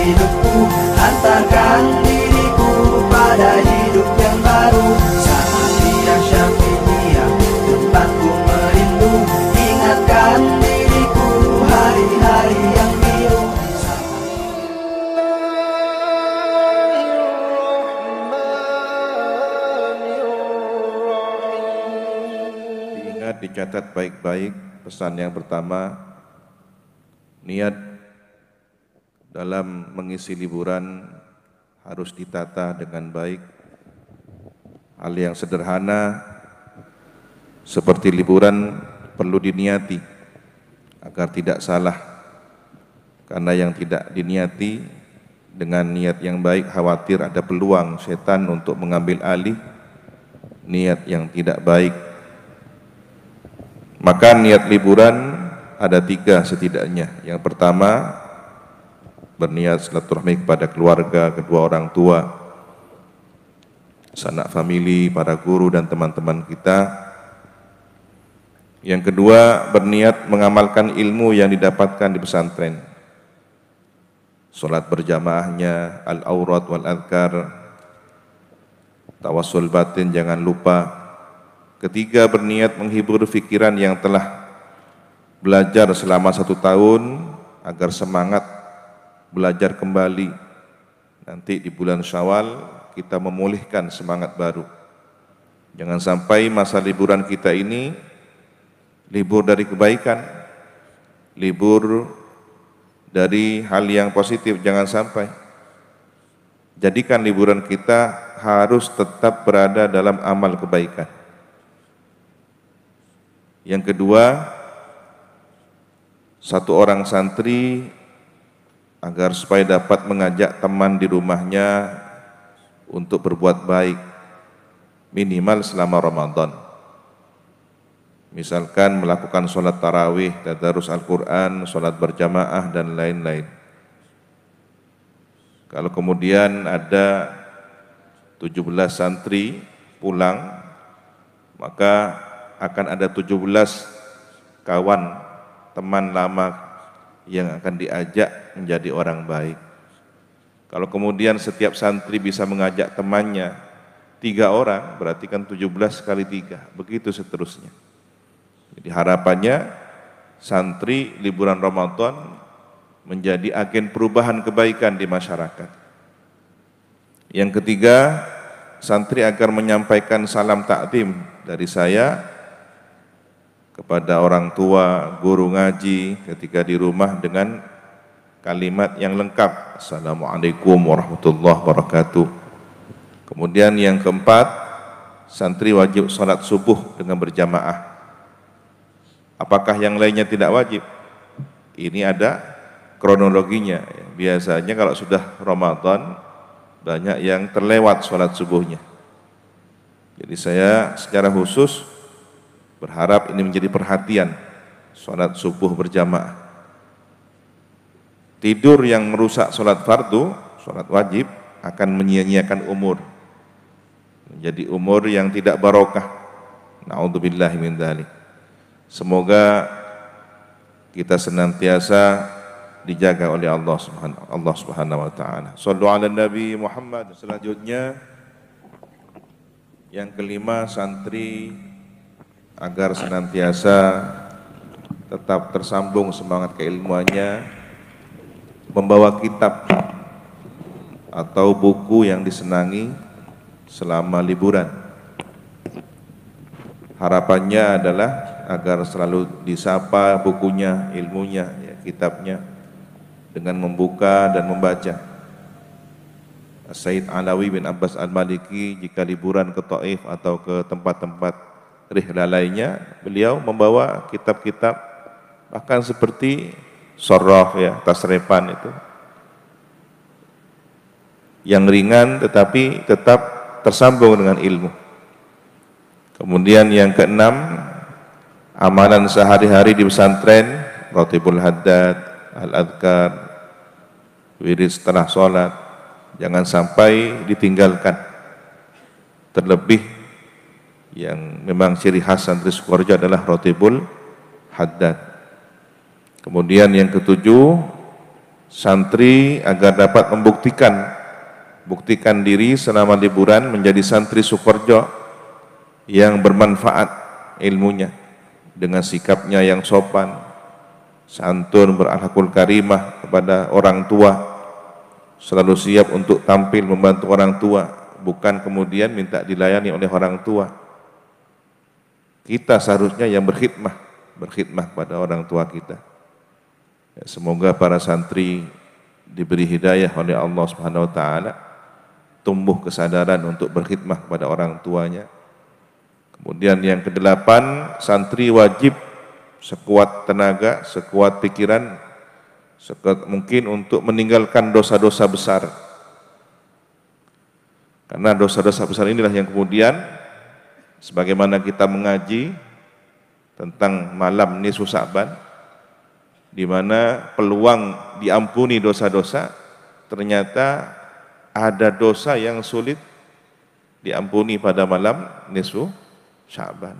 hidupku, hantarkan diriku pada hidup yang baru. Sa'adiyah Syafi'iyah, tempatku merindu, ingatkan diriku hari-hari yang biru. Diingat, dicatat baik-baik pesan yang pertama, niat dalam mengisi liburan harus ditata dengan baik. Hal yang sederhana seperti liburan perlu diniati agar tidak salah, karena yang tidak diniati dengan niat yang baik khawatir ada peluang setan untuk mengambil alih niat yang tidak baik. Maka niat liburan ada 3 setidaknya. Yang pertama, berniat silaturahmi kepada keluarga, kedua orang tua, sanak famili, para guru dan teman-teman kita. Yang kedua, berniat mengamalkan ilmu yang didapatkan di pesantren. Salat berjamaahnya, al-aurat wal adhkar, tawassul batin jangan lupa. Ketiga, berniat menghibur pikiran yang telah belajar selama 1 tahun agar semangat belajar kembali. Nanti di bulan Syawal kita memulihkan semangat baru. Jangan sampai masa liburan kita ini libur dari kebaikan, libur dari hal yang positif, jangan sampai. Jadikan liburan kita harus tetap berada dalam amal kebaikan. Yang kedua, 1 orang santri agar supaya dapat mengajak teman di rumahnya untuk berbuat baik minimal selama Ramadan. Misalkan melakukan sholat tarawih, tadarus Al-Quran, sholat berjamaah dan lain-lain. Kalau kemudian ada 17 santri pulang, maka akan ada 17 kawan teman lama yang akan diajak menjadi orang baik. Kalau kemudian setiap santri bisa mengajak temannya 3 orang, berarti kan 17 kali 3, begitu seterusnya. Jadi harapannya santri liburan Ramadan menjadi agen perubahan kebaikan di masyarakat. Yang ketiga, santri agar menyampaikan salam takdim dari saya kepada orang tua, guru ngaji ketika di rumah dengan kalimat yang lengkap, Assalamualaikum warahmatullahi wabarakatuh. Kemudian yang keempat, santri wajib sholat subuh dengan berjamaah. Apakah yang lainnya tidak wajib? Ini ada kronologinya. Biasanya kalau sudah Ramadan banyak yang terlewat sholat subuhnya. Jadi saya secara khusus berharap ini menjadi perhatian, sholat subuh berjamaah. Tidur yang merusak sholat fardu, sholat wajib, akan menyia-nyiakan umur. Menjadi umur yang tidak barokah. Na'udzubillahi min dzalik. Semoga kita senantiasa dijaga oleh Allah Subhanahu wa taala. Shallu ala Nabi Muhammad. Selanjutnya yang kelima, santri agar senantiasa tetap tersambung semangat keilmuannya, membawa kitab atau buku yang disenangi selama liburan. Harapannya adalah agar selalu disapa bukunya, ilmunya, ya, kitabnya dengan membuka dan membaca. Sayyid Alawi bin Abbas Al-Maliki jika liburan ke Taif atau ke tempat-tempat rihlah lainnya, beliau membawa kitab-kitab bahkan seperti Sorraf, ya, tasrifan itu yang ringan tetapi tetap tersambung dengan ilmu. Kemudian yang keenam, amalan sehari-hari di pesantren, Ratibul Haddad, Al-Adhkar, wirid setelah sholat, jangan sampai ditinggalkan. Terlebih yang memang ciri khas santri Sukoharjo adalah Ratibul Haddad. Kemudian yang ketujuh, santri agar dapat buktikan diri selama liburan menjadi santri Sukorejo yang bermanfaat ilmunya dengan sikapnya yang sopan, santun, berakhlakul karimah kepada orang tua, selalu siap untuk tampil membantu orang tua, bukan kemudian minta dilayani oleh orang tua. Kita seharusnya yang berkhidmah pada orang tua kita. Ya, semoga para santri diberi hidayah oleh Allah Subhanahu wa taala, tumbuh kesadaran untuk berkhidmah kepada orang tuanya. Kemudian yang kedelapan, santri wajib sekuat tenaga, sekuat pikiran, sekuat mungkin untuk meninggalkan dosa-dosa besar. Karena dosa-dosa besar inilah yang kemudian, sebagaimana kita mengaji tentang malam nisfu Sa'ban, di mana peluang diampuni dosa-dosa, ternyata ada dosa yang sulit diampuni pada malam nisfu Sya'ban.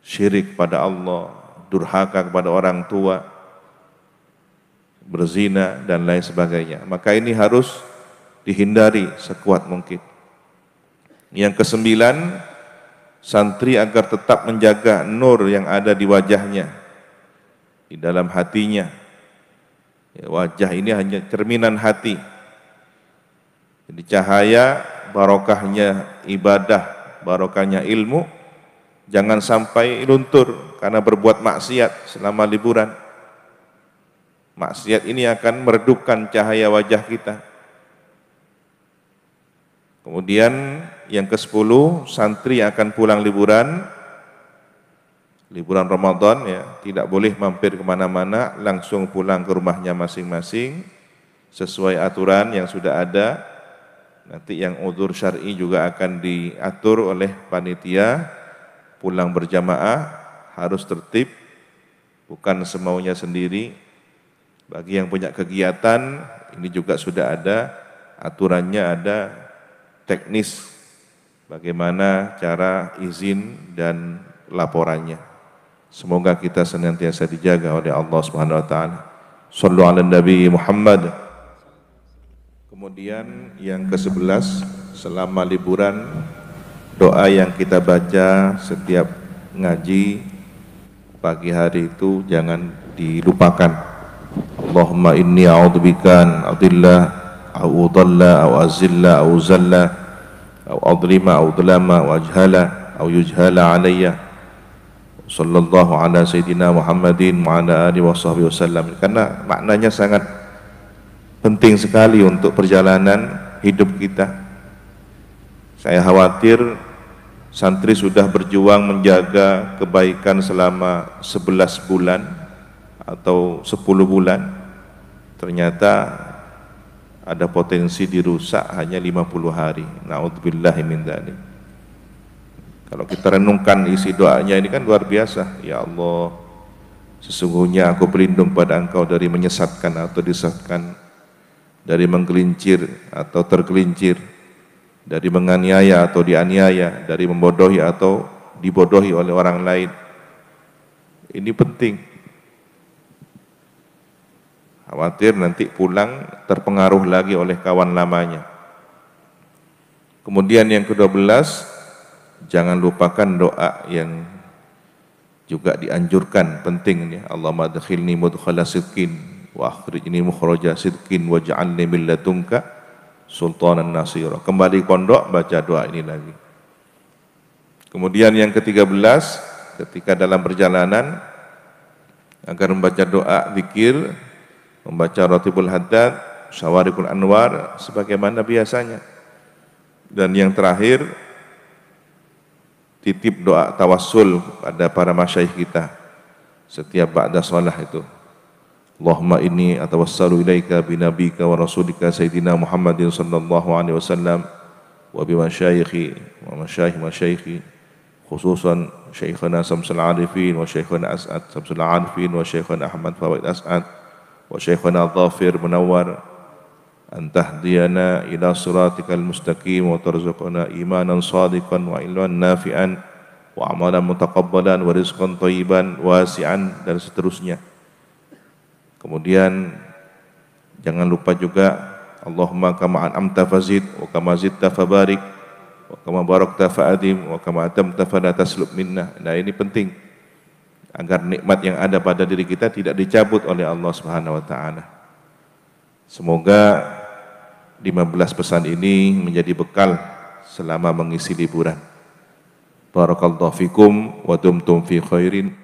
Syirik pada Allah, durhaka kepada orang tua, berzina dan lain sebagainya. Maka ini harus dihindari sekuat mungkin. Yang kesembilan, santri agar tetap menjaga nur yang ada di wajahnya, di dalam hatinya. Ya, wajah ini hanya cerminan hati. Jadi cahaya, barokahnya ibadah, barokahnya ilmu, jangan sampai luntur karena berbuat maksiat selama liburan. Maksiat ini akan meredupkan cahaya wajah kita. Kemudian yang ke-10, santri akan pulang liburan Ramadan, ya, tidak boleh mampir kemana-mana, langsung pulang ke rumahnya masing-masing sesuai aturan yang sudah ada. Nanti yang udzur syar'i juga akan diatur oleh panitia. Pulang berjamaah harus tertib, bukan semaunya sendiri. Bagi yang punya kegiatan, ini juga sudah ada aturannya, ada teknis bagaimana cara izin dan laporannya. Semoga kita senantiasa dijaga oleh Allah Subhanahu wa taala. Shallu 'alan Nabi Muhammad. Kemudian yang ke-11, selama liburan, doa yang kita baca setiap ngaji pagi hari itu jangan dilupakan. Allahumma inni a'udzubika an adilla au udalla au azilla au zalla au adlima au dlama au ajhala au yujhala alayya. Sallallahu ala sayyidina Muhammadin wa ala alihi washabbihi wasallam. Karena maknanya sangat penting sekali untuk perjalanan hidup kita. Saya khawatir santri sudah berjuang menjaga kebaikan selama 11 bulan atau 10 bulan, ternyata ada potensi dirusak hanya 50 hari. Na'udzubillahi min dzalik. Kalau kita renungkan isi doanya ini kan luar biasa. Ya Allah, sesungguhnya aku berlindung pada Engkau dari menyesatkan atau disesatkan, dari menggelincir atau tergelincir, dari menganiaya atau dianiaya, dari membodohi atau dibodohi oleh orang lain. Ini penting. Khawatir nanti pulang terpengaruh lagi oleh kawan lamanya. Kemudian yang ke-12, jangan lupakan doa yang juga dianjurkan, penting ini. Allahumma adkhilni mudkhala sidqin wa akhrijni mukhraja sidqin waj'alni min ladunka sultanan nasira. Kembali pondok baca doa ini lagi. Kemudian yang ke-13, ketika dalam perjalanan agar membaca doa zikir, membaca Ratibul Haddad, Syawarikul Anwar sebagaimana biasanya. Dan yang terakhir, titip doa tawassul pada para masyayikh kita setiap ba'da shalah itu. Allahumma inni atawassalu ilaika binabika wa rasulika sayyidina Muhammadin sallallahu alaihi wasallam wa bi masyayikhi wa masyayikhi khususan Syekhana Samsul Arifin wa Syekhana As'ad Samsul Arifin wa Syekhana Ahmad Fawaid As'ad wa Syekhana Dhafir Munawwar an tahdiyana ila siratikal mustaqim wa tarzuqna imanan sadiqan wa ilman nafi'an wa amalan mutaqabbalan wa rizqan thayyiban wasi'an dan seterusnya. Kemudian jangan lupa juga Allahumma kama an'amta fazid wa kama zidta fabarik wa kama barakta fa'adim wa kama atamta fala taslub minna. Nah, ini penting agar nikmat yang ada pada diri kita tidak dicabut oleh Allah Subhanahu wa taala. Semoga 15 pesan ini menjadi bekal selama mengisi liburan. Barakallahu fikum wa dumtum fi khairin.